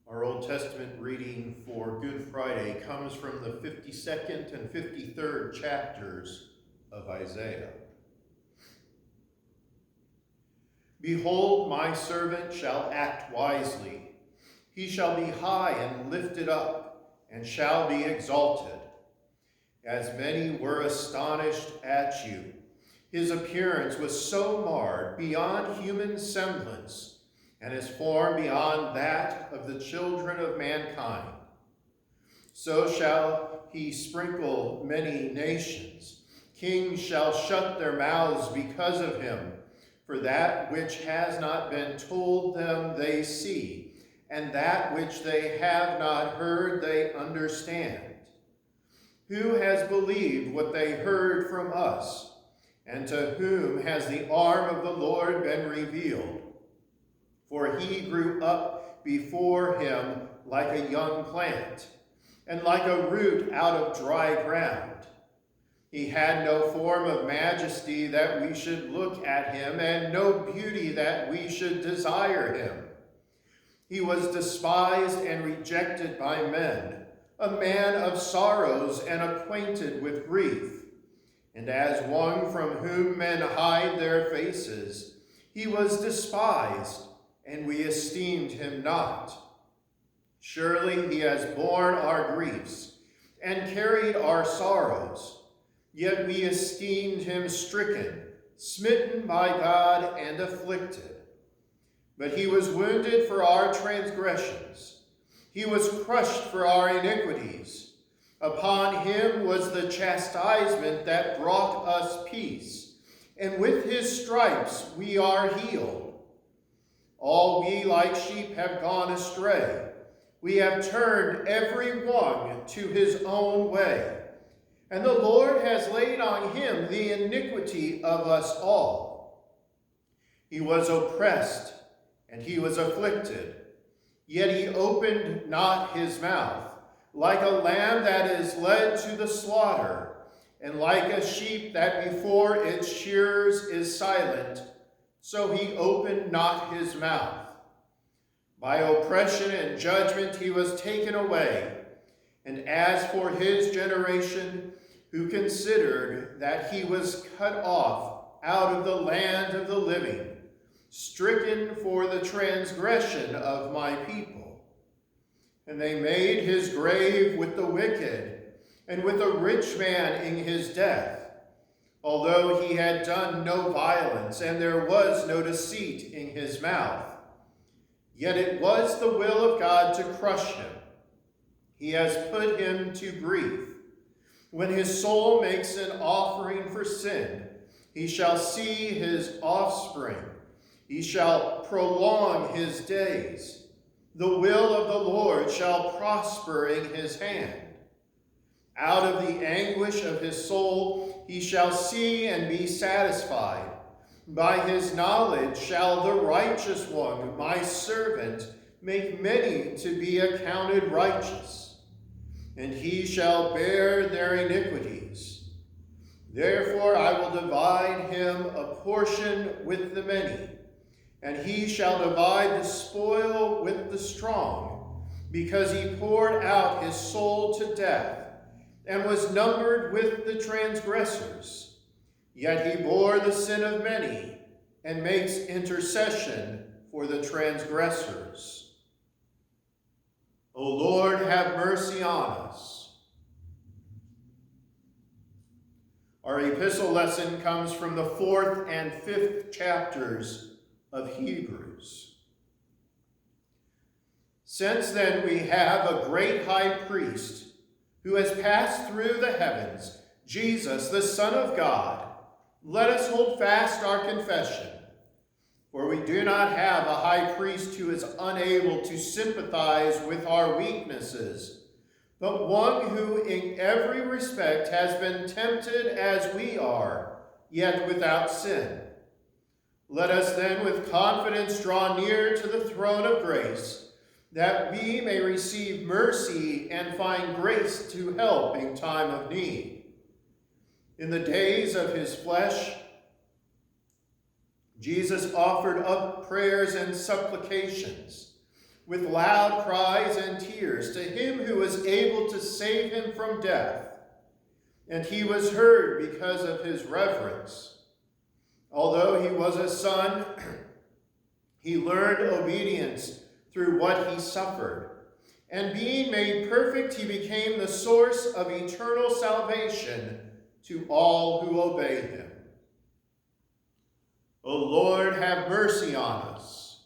Our Old Testament reading for Good Friday comes from the 52nd and 53rd chapters of Isaiah. Behold, my servant shall act wisely. He shall be high and lifted up, and shall be exalted. As many were astonished at you, his appearance was so marred beyond human semblance, and his form beyond that of the children of mankind. So shall he sprinkle many nations. Kings shall shut their mouths because of him, for that which has not been told them they see, and that which they have not heard they understand. Who has believed what they heard from us, and to whom has the arm of the Lord been revealed? For he grew up before him like a young plant, and like a root out of dry ground. He had no form of majesty that we should look at him, and no beauty that we should desire him. He was despised and rejected by men, a man of sorrows and acquainted with grief. And as one from whom men hide their faces, he was despised, and we esteemed him not. Surely he has borne our griefs and carried our sorrows, yet we esteemed him stricken, smitten by God, and afflicted. But he was wounded for our transgressions. He was crushed for our iniquities. Upon him was the chastisement that brought us peace, and with his stripes we are healed. All we like sheep have gone astray. We have turned every one to his own way. And the Lord has laid on him the iniquity of us all. He was oppressed and he was afflicted, yet he opened not his mouth. Like a lamb that is led to the slaughter, and like a sheep that before its shearers is silent, so he opened not his mouth. By oppression and judgment he was taken away. And as for his generation, who considered that he was cut off out of the land of the living, stricken for the transgression of my people. And they made his grave with the wicked, and with a rich man in his death, although he had done no violence, and there was no deceit in his mouth. Yet it was the will of God to crush him. He has put him to grief. When his soul makes an offering for sin, he shall see his offspring. He shall prolong his days. The will of the Lord shall prosper in his hand. Out of the anguish of his soul he shall see and be satisfied. By his knowledge shall the righteous one, my servant, make many to be accounted righteous, and he shall bear their iniquities. Therefore I will divide him a portion with the many, and he shall divide the spoil with the strong, because he poured out his soul to death, and was numbered with the transgressors. Yet he bore the sin of many, and makes intercession for the transgressors. O Lord, have mercy on us. Our epistle lesson comes from the 4th and 5th chapters of Hebrews. Since then we have a great high priest who has passed through the heavens, Jesus, the Son of God. Let us hold fast our confession. For we do not have a high priest who is unable to sympathize with our weaknesses, but one who in every respect has been tempted as we are, yet without sin. Let us then with confidence draw near to the throne of grace, that we may receive mercy and find grace to help in time of need. In the days of his flesh, Jesus offered up prayers and supplications with loud cries and tears, to him who was able to save him from death. And he was heard because of his reverence. Although he was a son, he learned obedience through what he suffered. And being made perfect, he became the source of eternal salvation to all who obey him. O Lord, have mercy on us.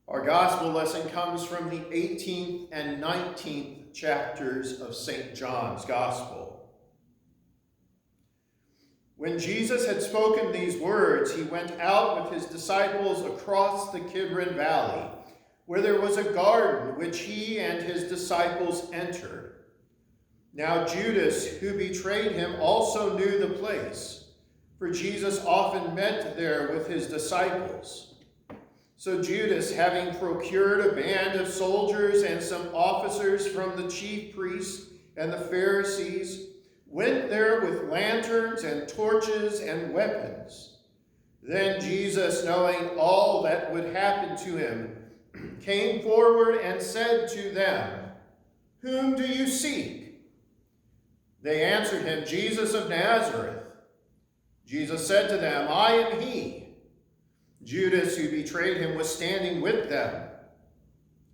Our gospel lesson comes from the 18th and 19th chapters of St. John's Gospel. When Jesus had spoken these words, he went out with his disciples across the Kidron Valley, where there was a garden which he and his disciples entered. Now Judas, who betrayed him, also knew the place, for Jesus often met there with his disciples. So Judas, having procured a band of soldiers and some officers from the chief priests and the Pharisees, went there with lanterns and torches and weapons. Then Jesus, knowing all that would happen to him, came forward and said to them, "Whom do you seek?" They answered him, "Jesus of Nazareth." Jesus said to them, "I am he." Judas, who betrayed him, was standing with them.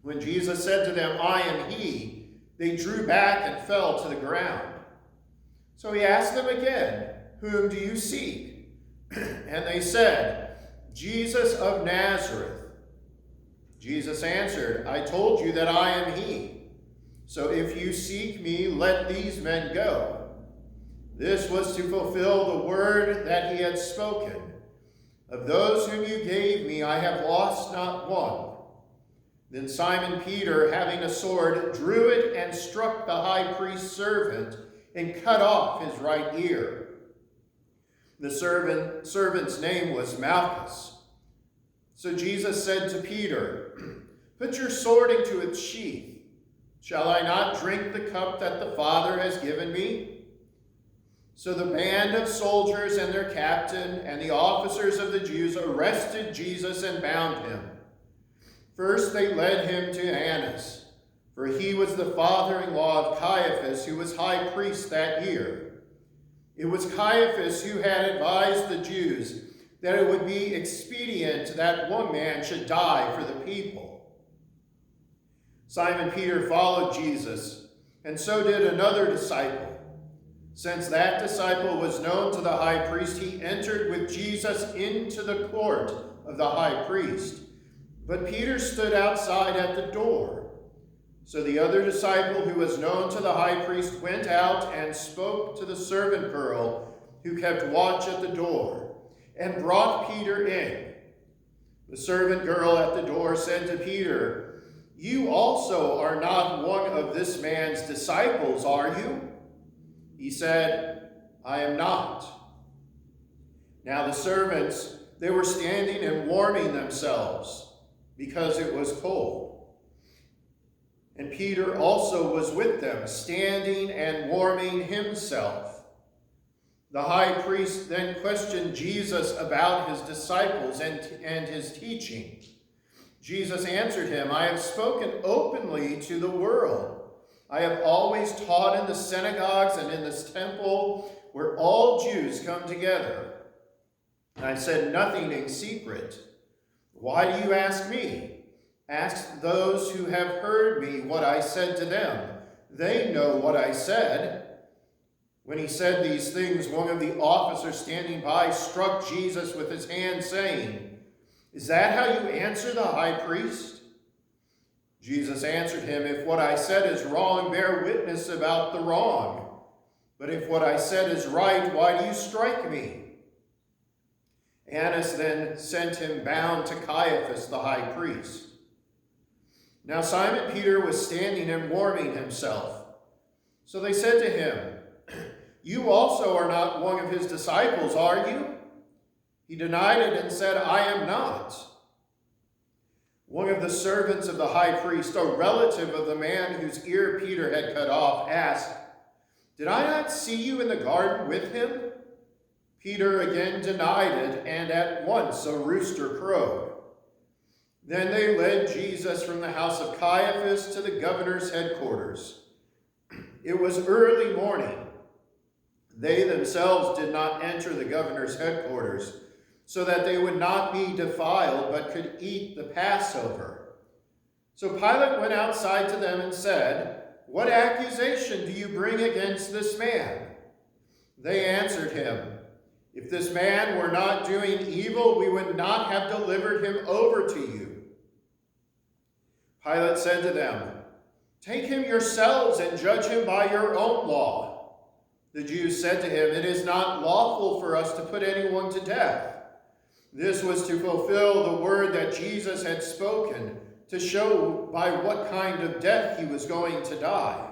When Jesus said to them, "I am he," they drew back and fell to the ground. So he asked them again, "Whom do you seek?" And they said, "Jesus of Nazareth." Jesus answered, "I told you that I am he. So if you seek me, let these men go." This was to fulfill the word that he had spoken. "Of those whom you gave me, I have lost not one." Then Simon Peter, having a sword, drew it and struck the high priest's servant and cut off his right ear. The servant's name was Malchus. So Jesus said to Peter, "Put your sword into its sheath. Shall I not drink the cup that the Father has given me?" So the band of soldiers and their captain and the officers of the Jews arrested Jesus and bound him. First they led him to Annas, for he was the father-in-law of Caiaphas, who was high priest that year. It was Caiaphas who had advised the Jews that it would be expedient that one man should die for the people. Simon Peter followed Jesus, and so did another disciple. Since that disciple was known to the high priest, he entered with Jesus into the court of the high priest. But Peter stood outside at the door. So the other disciple who was known to the high priest went out and spoke to the servant girl who kept watch at the door, and brought Peter in. The servant girl at the door said to Peter, "You also are not one of this man's disciples, are you?" He said, "I am not." Now the servants, they were standing and warming themselves, because it was cold. And Peter also was with them, standing and warming himself. The high priest then questioned Jesus about his disciples and his teaching. Jesus answered him, "I have spoken openly to the world. I have always taught in the synagogues and in this temple where all Jews come together. And I said nothing in secret. Why do you ask me? Ask those who have heard me what I said to them. They know what I said." When he said these things, one of the officers standing by struck Jesus with his hand, saying, "Is that how you answer the high priest?" Jesus answered him, "If what I said is wrong, bear witness about the wrong. But if what I said is right, why do you strike me?" Annas then sent him bound to Caiaphas the high priest. Now Simon Peter was standing and warming himself. So they said to him, "You also are not one of his disciples, are you?" He denied it and said, "I am not." One of the servants of the high priest, a relative of the man whose ear Peter had cut off, asked, "Did I not see you in the garden with him?" Peter again denied it, and at once a rooster crowed. Then they led Jesus from the house of Caiaphas to the governor's headquarters. It was early morning. They themselves did not enter the governor's headquarters, so that they would not be defiled, but could eat the Passover. So Pilate went outside to them and said, "What accusation do you bring against this man?" They answered him, "If this man were not doing evil, we would not have delivered him over to you." Pilate said to them, "Take him yourselves and judge him by your own law." The Jews said to him, "It is not lawful for us to put anyone to death." This was to fulfill the word that Jesus had spoken, to show by what kind of death he was going to die.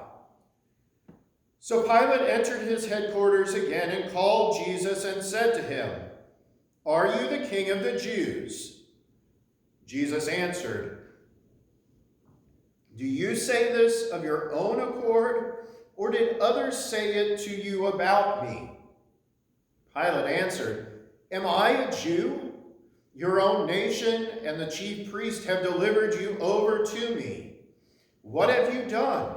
So Pilate entered his headquarters again and called Jesus and said to him, "Are you the king of the Jews?" Jesus answered, "Do you say this of your own accord, or did others say it to you about me?" Pilate answered, "Am I a Jew? Your own nation and the chief priest have delivered you over to me. What have you done?"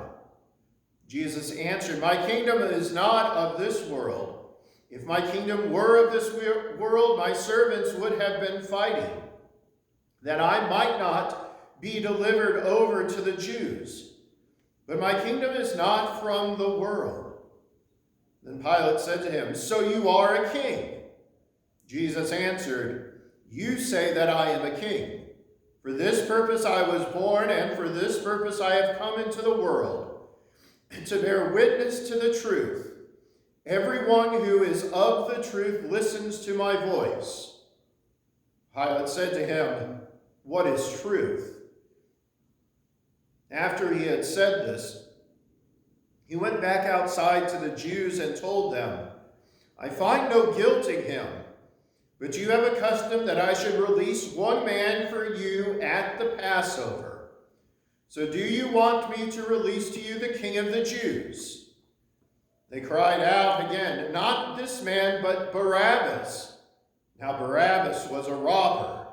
Jesus answered, "My kingdom is not of this world. If my kingdom were of this world, my servants would have been fighting, that I might not be delivered over to the Jews. But my kingdom is not from the world." Then Pilate said to him, "So you are a king?" Jesus answered, "You say that I am a king. For this purpose I was born, and for this purpose I have come into the world, to bear witness to the truth. Everyone who is of the truth listens to my voice." Pilate said to him, "What is truth?" After he had said this, he went back outside to the Jews and told them, "I find no guilt in him. But you have a custom that I should release one man for you at the Passover. So do you want me to release to you the king of the Jews?" They cried out again, "Not this man, but Barabbas." Now Barabbas was a robber.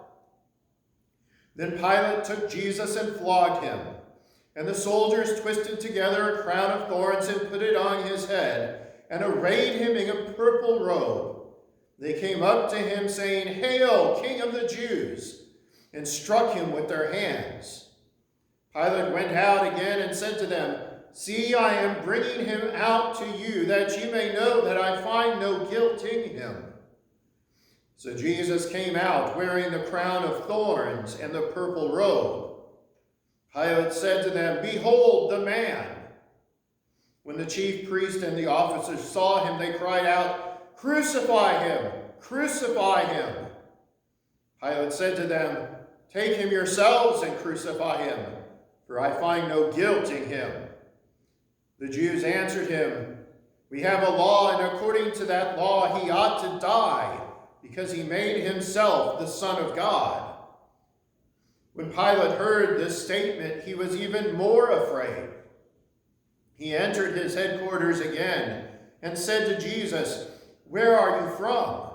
Then Pilate took Jesus and flogged him. And the soldiers twisted together a crown of thorns and put it on his head, and arrayed him in a purple robe. They came up to him, saying, "Hail, King of the Jews!" and struck him with their hands. Pilate went out again and said to them, "See, I am bringing him out to you, that you may know that I find no guilt in him." So Jesus came out, wearing the crown of thorns and the purple robe. Pilate said to them, "Behold the man!" When the chief priest and the officers saw him, they cried out, "Crucify him! Crucify him!" Pilate said to them, "Take him yourselves and crucify him, for I find no guilt in him." The Jews answered him, "We have a law, and according to that law he ought to die, because he made himself the Son of God." When Pilate heard this statement, he was even more afraid. He entered his headquarters again and said to Jesus, "Where are you from?"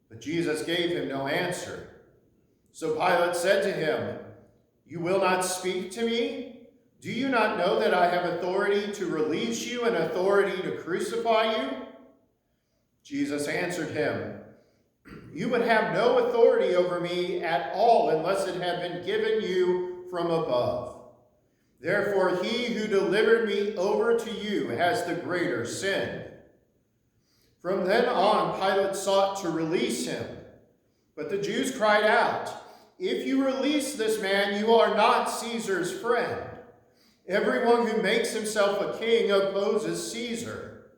But Jesus gave him no answer. So Pilate said to him, "You will not speak to me? Do you not know that I have authority to release you and authority to crucify you?" Jesus answered him, "You would have no authority over me at all unless it had been given you from above. Therefore, he who delivered me over to you has the greater sin." From then on, Pilate sought to release him. But the Jews cried out, "If you release this man, you are not Caesar's friend. Everyone who makes himself a king opposes Caesar."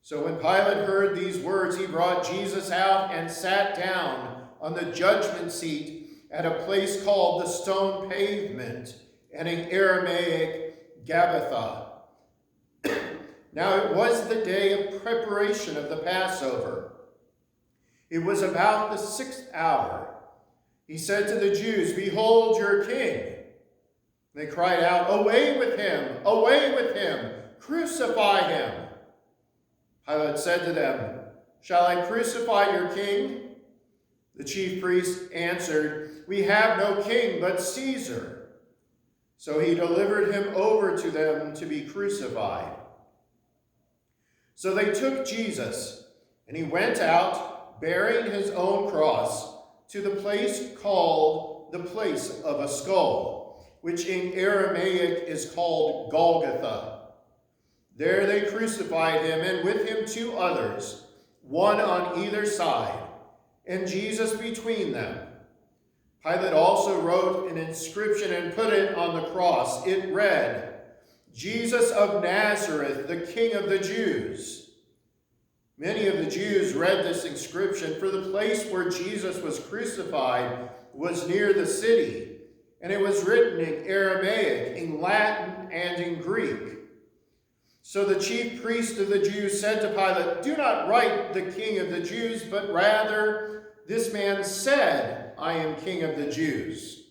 So when Pilate heard these words, he brought Jesus out and sat down on the judgment seat at a place called the Stone Pavement, and in Aramaic, Gabbatha. Now it was the day of preparation of the Passover. It was about the 6th hour. He said to the Jews, "Behold your king." They cried out, "Away with him! Away with him! Crucify him!" Pilate said to them, "Shall I crucify your king?" The chief priests answered, "We have no king but Caesar." So he delivered him over to them to be crucified. So they took Jesus, and he went out, bearing his own cross, to the place called the Place of a Skull, which in Aramaic is called Golgotha. There they crucified him, and with him 2 others, one on either side, and Jesus between them. Pilate also wrote an inscription and put it on the cross. It read, "Jesus of Nazareth, the King of the Jews." Many of the Jews read this inscription, for the place where Jesus was crucified was near the city, and it was written in Aramaic, in Latin, and in Greek. So the chief priest of the Jews said to Pilate, "Do not write the King of the Jews, but rather, this man said, 'I am King of the Jews.'"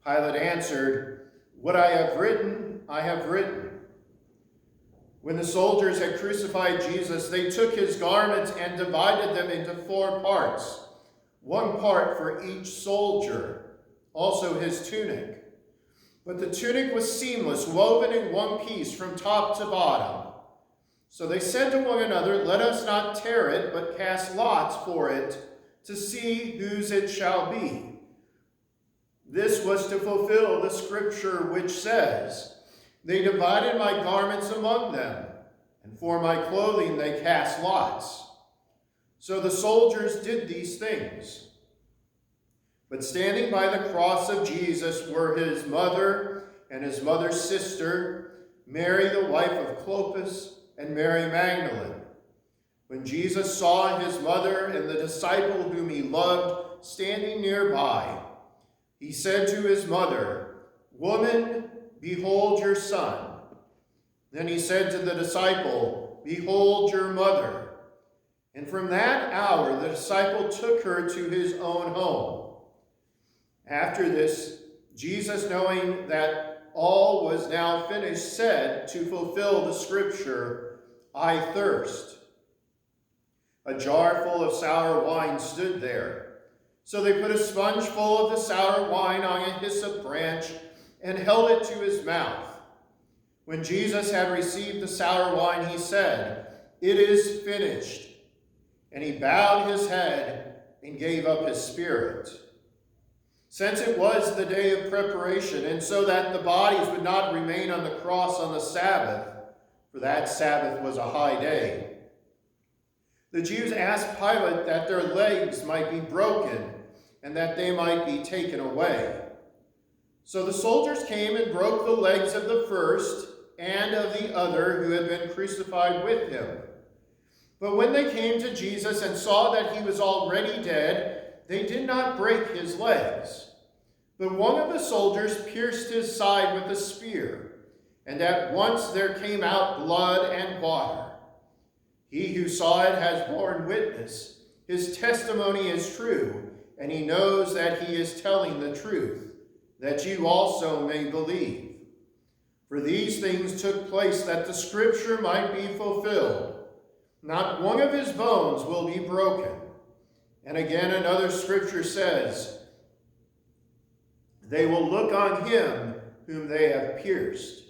Pilate answered, "What I have written, I have written." When the soldiers had crucified Jesus, they took his garments and divided them into 4 parts, 1 part for each soldier, also his tunic. But the tunic was seamless, woven in one piece from top to bottom. So they said to one another, "Let us not tear it, but cast lots for it, to see whose it shall be." This was to fulfill the scripture which says, "They divided my garments among them, and for my clothing they cast lots." So the soldiers did these things. But standing by the cross of Jesus were his mother and his mother's sister, Mary the wife of Clopas, and Mary Magdalene. When Jesus saw his mother and the disciple whom he loved standing nearby, he said to his mother, "Woman, behold your son." Then he said to the disciple, "Behold your mother." And from that hour the disciple took her to his own home. After this, Jesus, knowing that all was now finished, said, to fulfill the scripture, "I thirst." A jar full of sour wine stood there. So they put a sponge full of the sour wine on a hyssop branch and held it to his mouth. When Jesus had received the sour wine, he said, "It is finished." And he bowed his head and gave up his spirit. Since it was the day of preparation, and so that the bodies would not remain on the cross on the Sabbath, for that Sabbath was a high day, the Jews asked Pilate that their legs might be broken and that they might be taken away. So the soldiers came and broke the legs of the first and of the other who had been crucified with him. But when they came to Jesus and saw that he was already dead, they did not break his legs. But one of the soldiers pierced his side with a spear, and at once there came out blood and water. He who saw it has borne witness. His testimony is true, and he knows that he is telling the truth, that you also may believe. For these things took place that the scripture might be fulfilled. Not one of his bones will be broken. And again, another scripture says, "They will look on him whom they have pierced."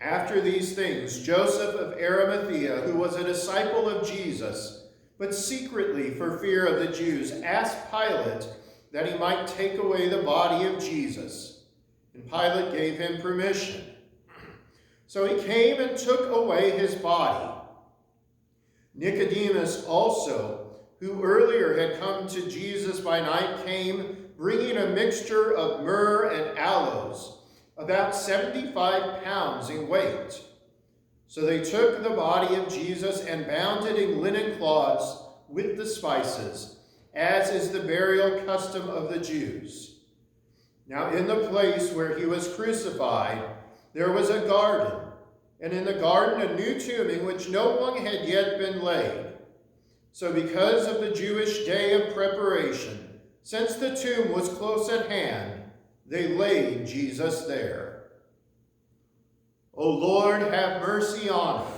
After these things, Joseph of Arimathea, who was a disciple of Jesus, but secretly for fear of the Jews, asked Pilate that he might take away the body of Jesus. And Pilate gave him permission. So he came and took away his body. Nicodemus also, who earlier had come to Jesus by night, came bringing a mixture of myrrh and aloes, about 75 pounds in weight. So they took the body of Jesus and bound it in linen cloths with the spices, as is the burial custom of the Jews. Now in the place where he was crucified, there was a garden, and in the garden a new tomb in which no one had yet been laid. So because of the Jewish day of preparation, since the tomb was close at hand, they laid Jesus there. O Lord, have mercy on us.